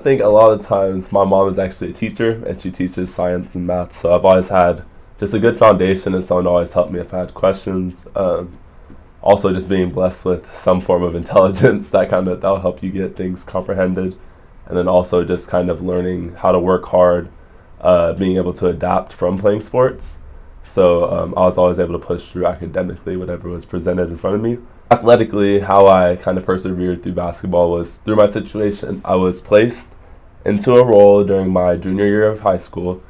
I think a lot of times my mom is actually a teacher and she teaches science and math, so I've always had just a good foundation and someone to always help me if I had questions. Also, just being blessed with some form of intelligence that'll help you get things comprehended, and then also just kind of learning how to work hard, being able to adapt from playing sports. So I was always able to push through academically whatever was presented in front of me. Athletically, how I kind of persevered through basketball was through my situation. I was placed into a role during my junior year of high school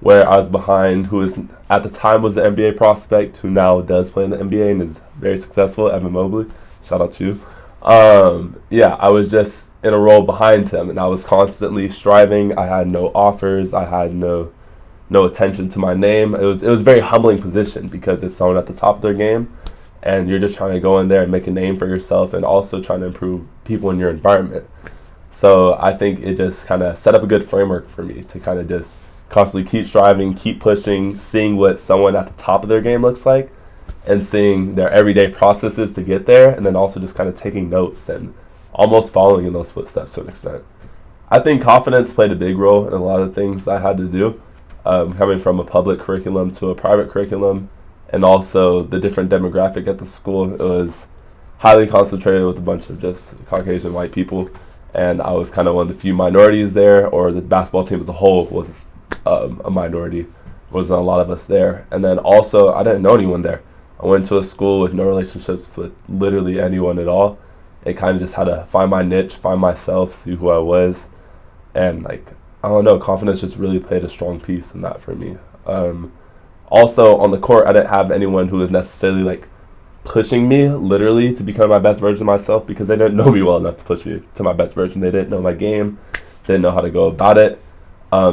where I was behind who is at the time was the NBA prospect who now does play in the NBA and is very successful, Evan Mobley. Shout out to you. I was just in a role behind him and I was constantly striving. I had no offers. I had no attention to my name. It was a very humbling position because it's someone at the top of their game and you're just trying to go in there and make a name for yourself and also trying to improve people in your environment. So I think it just kind of set up a good framework for me to kind of just constantly keep striving, keep pushing, seeing what someone at the top of their game looks like and seeing their everyday processes to get there, and then also just kind of taking notes and almost following in those footsteps to an extent. I think confidence played a big role in a lot of things I had to do, coming from a public curriculum to a private curriculum, and also the different demographic at the school. It was highly concentrated with a bunch of just Caucasian white people, and I was kind of one of the few minorities there, or the basketball team as a whole was a minority. Wasn't a lot of us there. And then also, I didn't know anyone there. I went to a school with no relationships with literally anyone at all. It kind of just had to find my niche, find myself, see who I was. And I don't know, confidence just really played a strong piece in that for me. Also, on the court, I didn't have anyone who was necessarily pushing me literally to become my best version of myself because they didn't know me well enough to push me to my best version. They didn't know my game, didn't know how to go about it.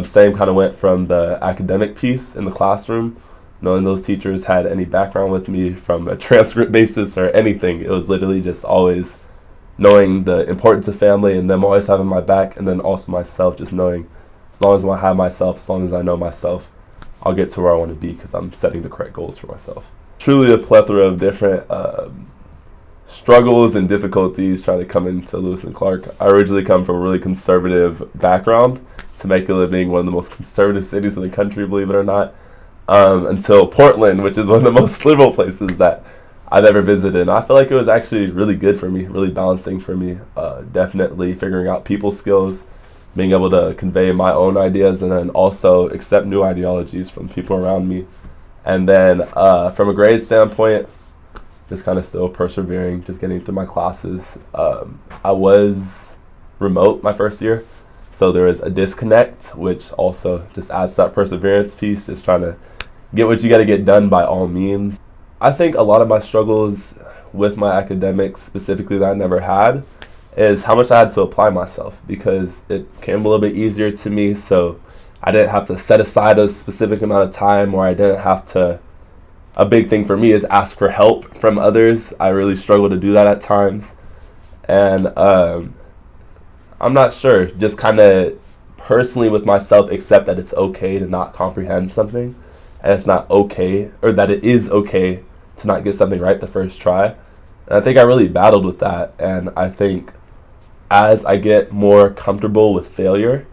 Same kind of went from the academic piece in the classroom. Knowing those teachers had any background with me from a transcript basis or anything. It was literally just always knowing the importance of family and them always having my back, and then also myself just knowing as long as I have myself, as long as I know myself, I'll get to where I want to be because I'm setting the correct goals for myself. Truly a plethora of different struggles and difficulties trying to come into Lewis and Clark. I originally come from a really conservative background. Temecula being one of the most conservative cities in the country, believe it or not, until Portland, which is one of the most liberal places that I've ever visited. And I feel like it was actually really good for me, really balancing for me, definitely figuring out people skills, being able to convey my own ideas, and then also accept new ideologies from people around me. And then from a grade standpoint, just kind of still persevering, just getting through my classes. I was remote my first year, so there was a disconnect, which also just adds to that perseverance piece, just trying to get what you got to get done by all means. I think a lot of my struggles with my academics, specifically that I never had, is how much I had to apply myself because it came a little bit easier to me, so I didn't have to set aside a specific amount of time, or I didn't have to. A big thing for me is ask for help from others. I really struggle to do that at times. And I'm not sure, just kind of personally with myself accept that it's okay to not comprehend something, and it's not okay, or that it is okay to not get something right the first try. And I think I really battled with that, and I think as I get more comfortable with failure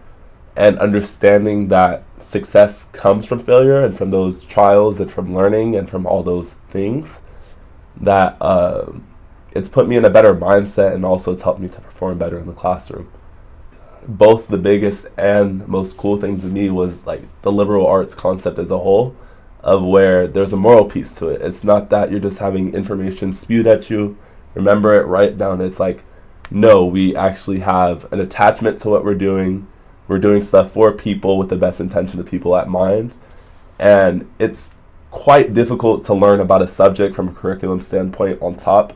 and understanding that success comes from failure and from those trials and from learning and from all those things, that it's put me in a better mindset, and also it's helped me to perform better in the classroom. Both the biggest and most cool thing to me was the liberal arts concept as a whole, of where there's a moral piece to it. It's not that you're just having information spewed at you, remember it, write it down. It's no, we actually have an attachment to what we're doing. We're doing stuff for people with the best intention of people at mind. And it's quite difficult to learn about a subject from a curriculum standpoint on top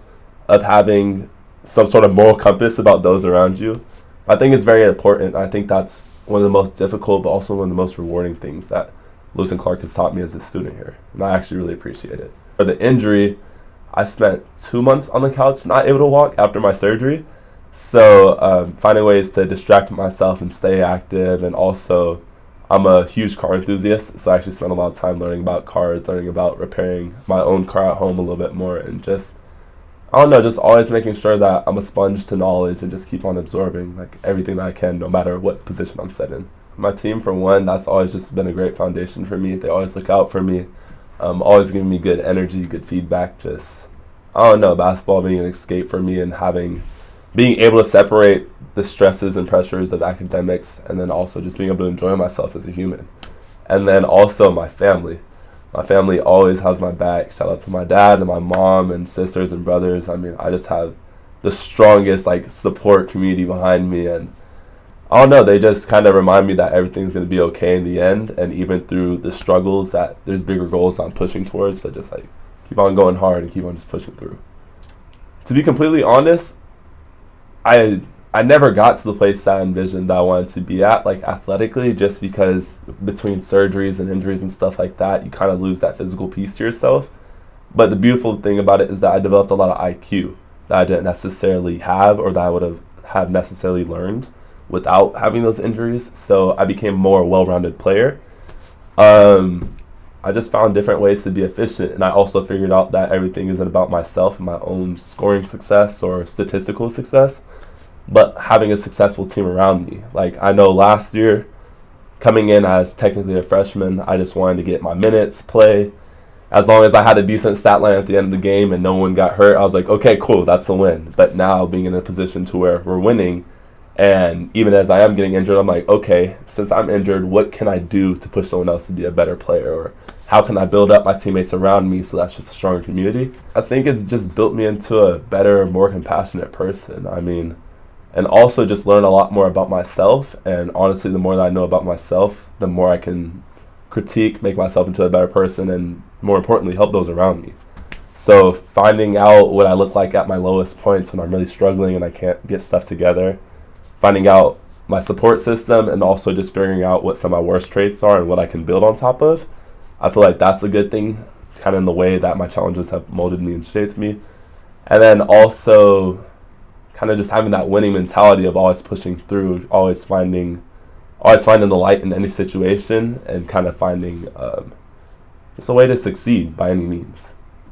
of having some sort of moral compass about those around you. I think it's very important. I think that's one of the most difficult, but also one of the most rewarding things that Lewis and Clark has taught me as a student here. And I actually really appreciate it. For the injury, I spent 2 months on the couch, not able to walk after my surgery. So finding ways to distract myself and stay active. And also, I'm a huge car enthusiast, so I actually spent a lot of time learning about cars, learning about repairing my own car at home a little bit more, and just I don't know, just always making sure that I'm a sponge to knowledge and just keep on absorbing like everything that I can, no matter what position I'm set in. My team, for one, that's always just been a great foundation for me. They always look out for me, always giving me good energy, good feedback. Just, I don't know, basketball being an escape for me and being able to separate the stresses and pressures of academics, and then also just being able to enjoy myself as a human. And then also my family. My family always has my back. Shout out to my dad and my mom and sisters and brothers. I mean, I just have the strongest like support community behind me, and I don't know, they just kind of remind me that everything's going to be okay in the end, and even through the struggles that there's bigger goals I'm pushing towards, so just like keep on going hard and keep on just pushing through. To be completely honest, I never got to the place that I envisioned that I wanted to be at, like athletically, just because between surgeries and injuries and stuff like that, you kind of lose that physical piece to yourself. But the beautiful thing about it is that I developed a lot of IQ that I didn't necessarily have, or that I would have necessarily learned without having those injuries. So I became a more well-rounded player. I just found different ways to be efficient, and I also figured out that everything isn't about myself and my own scoring success or statistical success, but having a successful team around me. Like, I know last year, coming in as technically a freshman, I just wanted to get my minutes, play. As long as I had a decent stat line at the end of the game and no one got hurt, I was like, okay, cool, that's a win. But now being in a position to where we're winning, and even as I am getting injured, I'm like, okay, since I'm injured, what can I do to push someone else to be a better player? Or how can I build up my teammates around me so that's just a stronger community? I think it's just built me into a better, more compassionate person. I mean, and also just learn a lot more about myself. And honestly, the more that I know about myself, the more I can critique, make myself into a better person, and more importantly, help those around me. So finding out what I look like at my lowest points when I'm really struggling and I can't get stuff together, finding out my support system, and also just figuring out what some of my worst traits are and what I can build on top of. I feel like that's a good thing, kind of in the way that my challenges have molded me and shaped me. And then also kind of just having that winning mentality of always pushing through, always finding the light in any situation, and kind of finding just a way to succeed by any means.